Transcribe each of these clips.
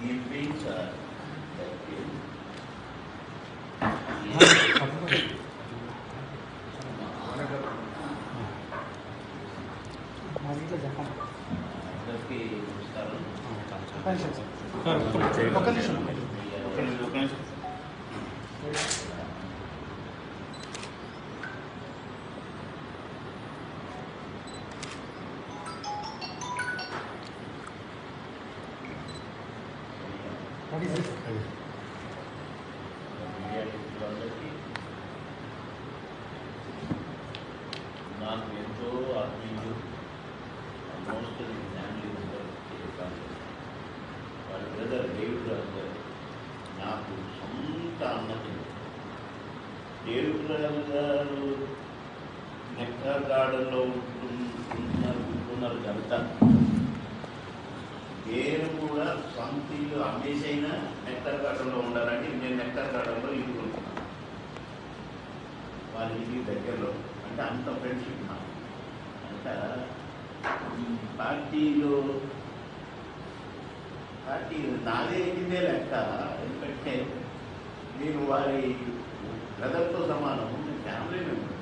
These beings are like this. అందరికీ నమస్కారం. ఒక్క నిమిషం. అందరికీ నాకు ఎంతో ఆత్మీయులు ఆల్మోస్ట్ ఫ్యామిలీ మెంబర్ వాళ్ళ బ్రదర్ డేవిడ్ రాజు గారు నాకు సొంత అన్నది. డేవిడ్ రాజు గారు నెక్టార్ గార్డెన్లో ఉంటున్నారు కనుక నేను కూడా సొంత ఇల్లు అమ్మేసైనా నెక్టార్ గార్డెన్లో ఉండాలంటే నేను నెక్టార్ గార్డెన్లో ఇల్లు కొనుక్కున్నాను. వాళ్ళ ఇంటికి దగ్గరలో అంటే అంత ఫ్రెండ్షిప్ నాకు. అంత ఈ పార్టీ నాదే ఎక్కిందే లెక్క. ఎందుకంటే నేను వారి బ్రదర్తో సమానం, నేను ఫ్యామిలీ మెంబర్.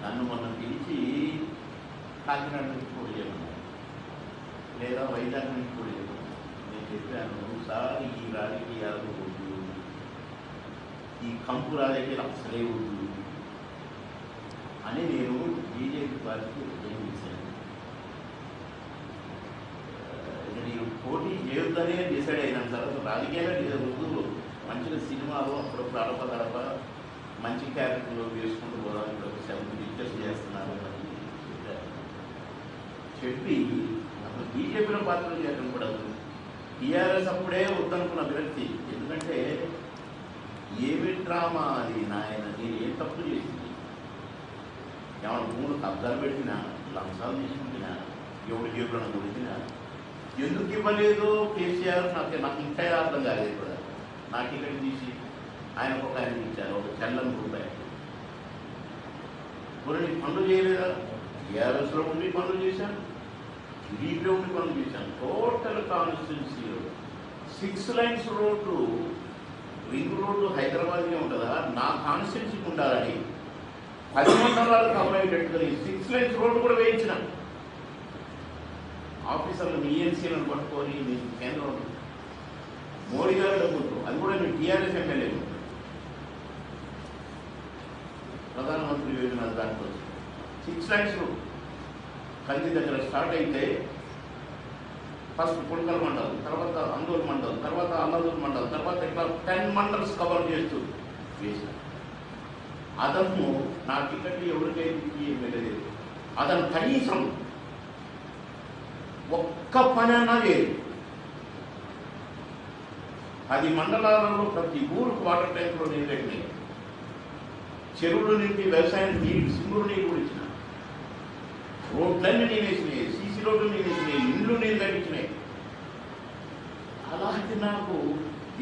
నన్ను మొన్న పిలిచి కాకినాడ నుంచి కూడా చేయమన్నారు, లేదా వైజాగ్ నుంచి కూడా చేయమన్నారు. నేను చెప్పాను, సార్ ఈ రాజకీయాలు వద్దు, ఈ కంపు రాజకీయాలు అసలే వద్దు అని నేను బీజేపీ పార్టీకి ఉద్యమం చేశాను. నేను పోటీ చేయొద్దనే డిసైడ్ అయినాను సార్. అసలు రాజకీయాలు వద్దు, మంచిగా సినిమాలు అప్పుడప్పుడు అడప మంచి క్యారెక్టర్లో వేసుకుంటూ పోదాం, ఇప్పుడు ఒక 7 పిక్చర్స్ చేస్తున్నారు అని చెప్పి అసలు బీజేపీలో పాత్రలు చేయడం కూడా టీఆర్ఎస్ అప్పుడే వద్దనుకున్న వ్యక్తి. ఎందుకంటే ఏమి డ్రామా అది నాయన. నేను ఏం తప్పు చేసింది? ఏమైనా భూములు కబ్జాలు పెట్టినా, లంచాలు తీసుకుంటున్నా, ఎవరి జేబులను కొడిచినా, ఎందుకు ఇవ్వలేదు కేసీఆర్ నాకు ఇంకా అర్థం కాలేదు. కూడా నాకు ఇక్కడ తీసి ఆయనకు ఒక ఆయన ఇచ్చారు, ఒక చల్లని రూపాయి. కొన్ని పనులు చేయలేదా? టీఆర్ఎస్లో ఉండి పనులు చేశాను, టీడీపీలో ఉండి పనులు చేశాను. టోటల్ కాన్స్టిట్యున్సీలో 6 లైన్స్ రోడ్డు, రింగ్ రోడ్డు హైదరాబాద్లో ఉంటుందా, నా కాన్స్టిట్యున్సీకి ఉండాలని 10 మండలాలకు అవ్వయ్యేటట్టుగా 6 లైన్స్ రోడ్డు కూడా వేయించిన. ఆఫీసర్లు ఈఎన్సీలను పట్టుకొని నేను కేంద్రం మోడీ గారు డబ్బుతో, అది కూడా నేను టీఆర్ఎస్ ఎమ్మెల్యే ప్రధానమంత్రి యోజన దాంట్లో 6 లైన్స్ రోడ్ కంది దగ్గర స్టార్ట్ అయితే ఫస్ట్ పుల్కల్ మండలం, తర్వాత అందూరు మండలం, తర్వాత అల్లూరు మండలం, తర్వాత ఇట్లా 10 మండల్స్ కవర్ చేస్తూ వేసిన. అతను నా టికెట్ ఎవరికైతే ఎమ్మెల్యే అతను కనీసం ఒక్క పని అన్నా లేదు. 10 మండలాలలో ప్రతి ఊరికి వాటర్ ట్యాంకులో నీళ్ళు పెట్టినాయి, చెరువులు నింపి వ్యవసాయం నీళ్ళు, సింగురు నీళ్ళు కూడా ఇచ్చిన, రోడ్లన్నీ నీళ్ళు వేసినాయి, సీసీ రోడ్లు నీళ్ళు వేసినాయి, ఇండ్లు నీళ్ళు కట్టించినాయి. అలాంటి నాకు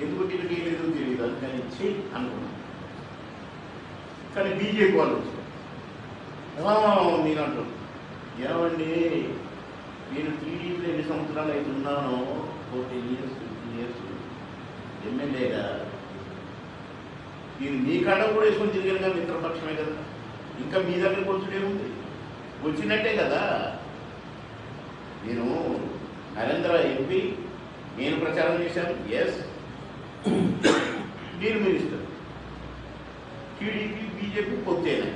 ఎందుకు టికెట్ ఏదో తెలియదు, అందుకని చెయ్యి అనుకున్నాను. కానీ బీజేపీ వాళ్ళు వచ్చారు. నేను అంటారు, ఏమండి నేను టీడీపీలో ఎన్ని సంవత్సరాలు అయితే ఉన్నానో, 14 years 15 years ఎమ్మెల్యేగా, నేను మీ కాడ కూడా వేసుకొని తిరిగానుగా, మిత్రపక్షమే కదా, ఇంకా మీ దగ్గరికి వచ్చుడేముంది? వచ్చినట్టే కదా. నేను నరేంద్ర ఎంపీ, నేను ప్రచారం చేశాను, ఎస్. నేను మినిస్టర్, టీడీపీ బీజేపీ పొత్తేనా,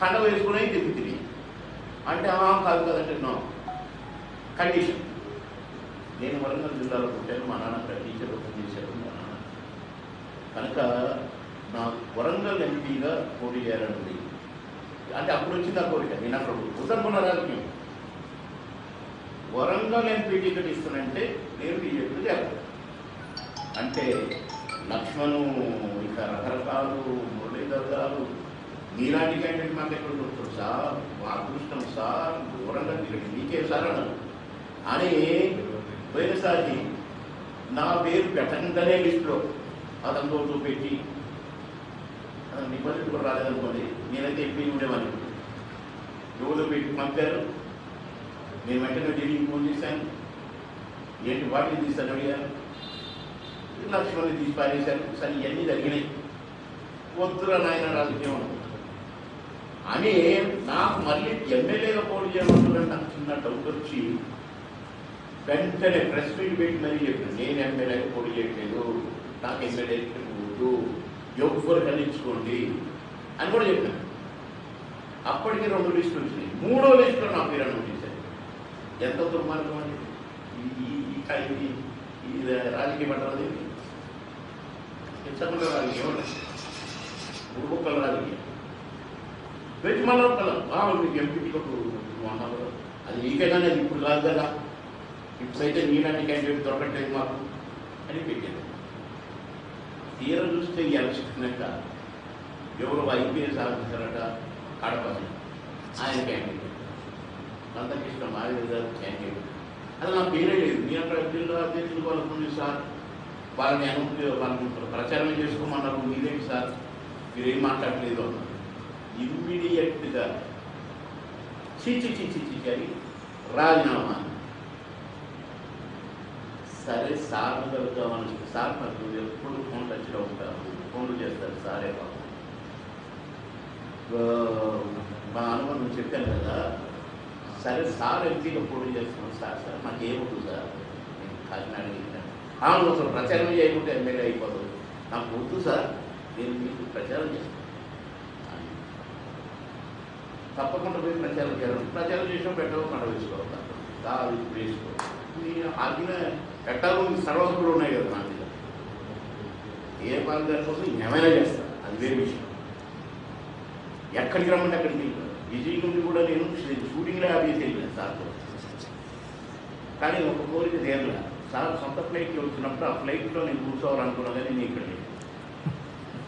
కండ వేసుకునే తిరిగి అంటే కాదు కదంటే నో కండిషన్. నేను వరంగల్ జిల్లాలో పుట్టాను, మా నాన్న అక్కడ టీచర్ ఓపెన్ చేశారు మా నాన్న. కనుక నాకు వరంగల్ ఎంపీగా పోటీ చేయాలని ఉంది. అంటే అప్పుడు వచ్చింది ఆ కోరిక. నేను అక్కడ ఉదర్మన్న రాజకీయం వరంగల్ ఎంపీ టికెట్ ఇస్తానంటే నేను బీజేపీలో చేయాలి అంటే లక్ష్మణు, ఇక రకరకాలు మురళీధర్ గారు, మీలాంటి క్యాండిడేట్ మాకు ఎక్కడ దొరుకుతారు సార్, మా అదృష్టం సార్, వరంగల్ టికెట్ మీకే సార్ అని పోయినసారి నా పేరు పెట్టంగానే లిస్టులో అతనితో చూపెట్టి డిపాజిట్ కూడా రాలేదనుకోండి, నేనైతే ఎంపీ ఉండేవాడిని. ఎవరో పెట్టి పంపారు, నేను వెంటనే ఢిల్లీకి ఫోన్ చేశాను, ఏంటి వాటిని తీస్తాను అడిగారు, లక్ష్మణ్ని తీసి పారేశారు. సరే ఇవన్నీ జరిగినాయి. వద్దురా నాయన రాజకీయం అని నాకు మళ్ళీ ఎమ్మెల్యేగా పోటీ చేయమంటున్నాను. నాకు చిన్న డౌట్ వచ్చి వెంటనే ప్రెస్ మీట్ పెట్టి మరీ చెప్పాను, నేను ఎమ్మెల్యేగా పోటీ చేయట్లేదు, నాకు ఎమ్మెల్యే వద్దు, ఎవ్వరు కలిగించుకోండి అని కూడా చెప్పాను. అప్పటికి 2 లిస్టులు వచ్చినాయి. 3వ లిస్టులో నా పేరు అనౌన్స్ చేశారు. ఎంత దుర్మార్గం అండి ఈ రాజకీయ పట్టణది, ఇచ్చకుండా రాజకీయం ఉడుకుక్కల రాజకీయం పెట్టి మళ్ళీ మీకు ఎంపీ టికెట్ అన్నారు. అది నీకే కానీ అది ఇప్పుడు కాదు కదా, ఇప్పుడైతే నీలాంటి క్యాండిడేట్ దొరకట్లేదు మాకు అని పెట్టాను. తీర చూస్తే ఎలక్షన్క ఎవరు ఐపీఎస్ ఆఫీసర్ కడప ఆయన క్యాండిడేట్, మందకృష్ణ మాధవి గారు క్యాండిడేట్. అది నా పేరే లేదు. నేను అక్కడ జిల్లా అధ్యక్షులు వాళ్ళకు సార్ వాళ్ళని ప్రచారం చేసుకోమన్నారు, మీరేంటి సార్ మీరేం మాట్లాడలేదు అన్నారు. ఇమ్మీడియట్గా చీచి అని రాజీనామా. సరే సార్ కలుగుతామని సార్ నాకు ఎప్పుడు ఫోన్ టచ్లో ఉంటారు, ఫోన్లు చేస్తారు సారే పాపం. మా అనుమానం చెప్పాను కదా, సరే సార్ ఎంపీగా పోటీ చేస్తున్నాం సార్ నాకేమవుతుంది సార్, నేను కాకినాడ వెళ్ళాను, అసలు ప్రచారం చేయకుంటే ఎమ్మెల్యే అయిపోతుంది, నాకు వద్దు సార్, నేను మీకు ప్రచారం చేస్తాను. తప్పకుండా పోయి ప్రచారం చేసాం, పెట్టవు పంట వేసుకోవాలి, దాని వేసుకోవాలి. నేను ఆగిన పెట్టాలు సర్వస్సులు ఉన్నాయి కదా నా దగ్గర, ఏ పాలు దాని కోసం ఏమైనా చేస్తాను, అది వేరే విషయం. ఎక్కడికి రమ్మంటే అక్కడికి విజయ్ నుండి కూడా నేను షూటింగ్లో ఆఫీస్ వెళ్ళాను సార్తో. కానీ ఒక కోరిక తీరలే. సార్ సొంత ఫ్లైట్లో వచ్చినప్పుడు ఆ ఫ్లైట్లో నేను కూర్చోవాలనుకున్నా కానీ నేను ఇక్కడ లేదు.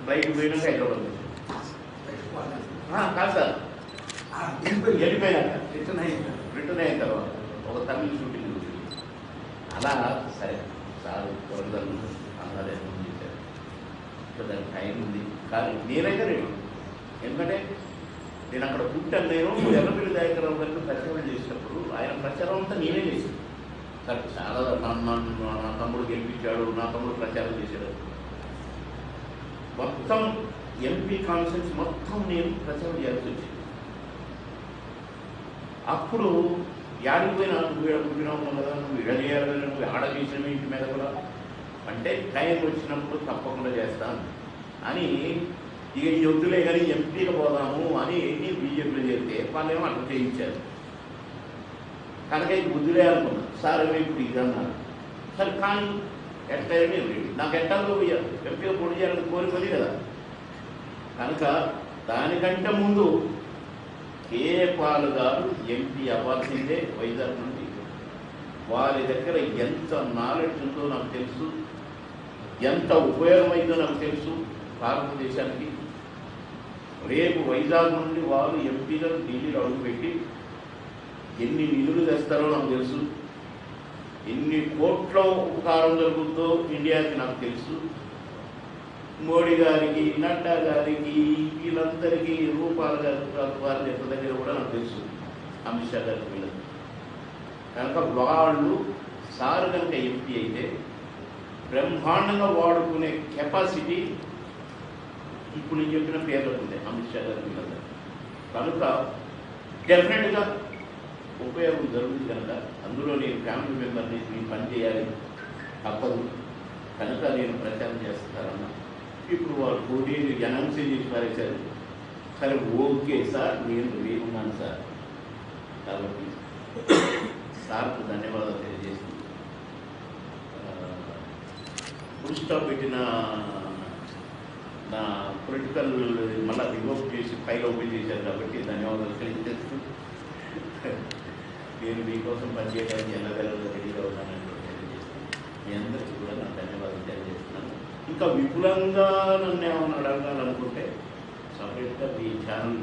ఫ్లైట్ పోయినాక హైదరాబాద్ కాదు సార్, వెళ్ళిపోయినాక రిటర్న్ అయిన తర్వాత ఒక తమిళ షూటింగ్ అలా. సరే సార్ వరదలు అందరూ చేశారు, దానికి టైం ఉంది. కానీ నేనైతే రేపు, ఎందుకంటే నేను అక్కడ పుట్టాను. నేను ఎర్రపల్లి దయాకరావు గారికి ప్రచారం చేసినప్పుడు ఆయన ప్రచారం అంతా నేనే చేశాను సార్. చాలా నా తమ్ముడు గెలిపించాడు, నా తమ్ముడు ప్రచారం చేశాడు. మొత్తం ఎంపీ కాన్ఫరెన్స్ మొత్తం నేను ప్రచారం చేయాల్సి వచ్చింది. అప్పుడు యాడిపోయినా నువ్వు పుట్టినావు కదా, నువ్వు ఇడ చేయాలి, నువ్వు ఆడ చేసిన ఇంటి మీద కూడా అంటే టైం వచ్చినప్పుడు తప్పకుండా చేస్తాను అని ఇక ఈ వద్దులే కానీ ఎంపీగా పోదాము అని బీజేపీలో చేస్తే వాళ్ళేమో అట్లా చేయించారు. కనుక ఇది బుద్ధిలే అనుకున్నాను. సార్ ఇప్పుడు ఇది అన్నారు. సరే కానీ ఎట్లయినా నాకు ఎట్టాలో ఎంపీగా పోటీ చేయాలని కోరుకుంది కదా. కనుక దానికంటే ముందు కేపాల్ గారు ఎంపీ అవ్వాల్సిందే వైజాగ్ నుండి. వారి దగ్గర ఎంత నాలెడ్జ్ ఉందో నాకు తెలుసు, ఎంత ఉపయోగమైందో నాకు తెలుసు భారతదేశానికి. రేపు వైజాగ్ నుండి వారు ఎంపీగా ఢిల్లీలో అడుగుపెట్టి ఎన్ని నిధులు తెస్తారో నాకు తెలుసు, ఎన్ని కోట్ల ఉపకారం జరుగుతుందో ఇండియాకి నాకు తెలుసు. మోడీ గారికి, నడ్డా గారికి, వీళ్ళందరికీ రూపాల్ గారి వారి దగ్గర కూడా నాకు తెలుసు, అమిత్ షా గారికి వీళ్ళకి. కనుక వాళ్ళు సార్ కనుక ఎంపీ అయితే బ్రహ్మాండంగా వాడుకునే కెపాసిటీ ఇప్పుడు నేను చెప్పిన పేర్లకు ఉంది అమిత్ షా గారి వీళ్ళందరూ. కనుక డెఫినెట్గా ఉపయోగం జరుగుతుంది. కనుక అందులో నేను ఫ్యామిలీ మెంబర్ని నేను పనిచేయాలి తప్పదు. కనుక నేను ప్రచారం చేస్తానన్నా. ఇప్పుడు వాళ్ళు పోటీ అనౌన్స్ చేసి పారేశారు. సరే ఓకే సార్, నేను వేరున్నాను సార్. కాబట్టి సార్కు ధన్యవాదాలు తెలియజేసి ఫుల్ స్టాప్ పెట్టిన నా పొలిటికల్ మళ్ళీ రివోక్ చేసి ఫైల్ ఓపెన్ చేశారు కాబట్టి ధన్యవాదాలు తెలియజేస్తూ నేను మీకోసం పనిచేయడానికి ఎల్లవేళలో రెడీగా ఉన్నానని తెలియజేస్తాను. మీ అందరికీ కూడా నా ధన్యవాదాలు తెలియజేస్తున్నాను. ఇంకా విపులంగా నన్ను ఏమన్నా అడగాలనుకుంటే సపరేట్గా మీ ఛానల్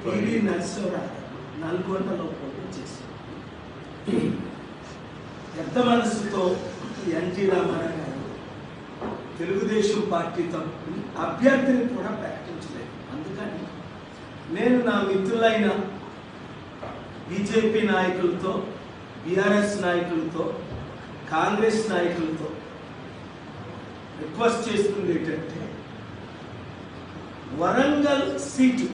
రెడీ నరసింహరావు నల్గొండలో పోటీ చేశారు. పెద్ద మనసుతో ఎన్టీ రామారావు గారు తెలుగుదేశం పార్టీతో అభ్యర్థిని కూడా ప్రకటించలేదు. అందుకని నేను నా మిత్రులైన బీజేపీ నాయకులతో, బీఆర్ఎస్ నాయకులతో, కాంగ్రెస్ నాయకులతో రిక్వెస్ట్ చేస్తుంది ఏంటంటే వరంగల్ సీటు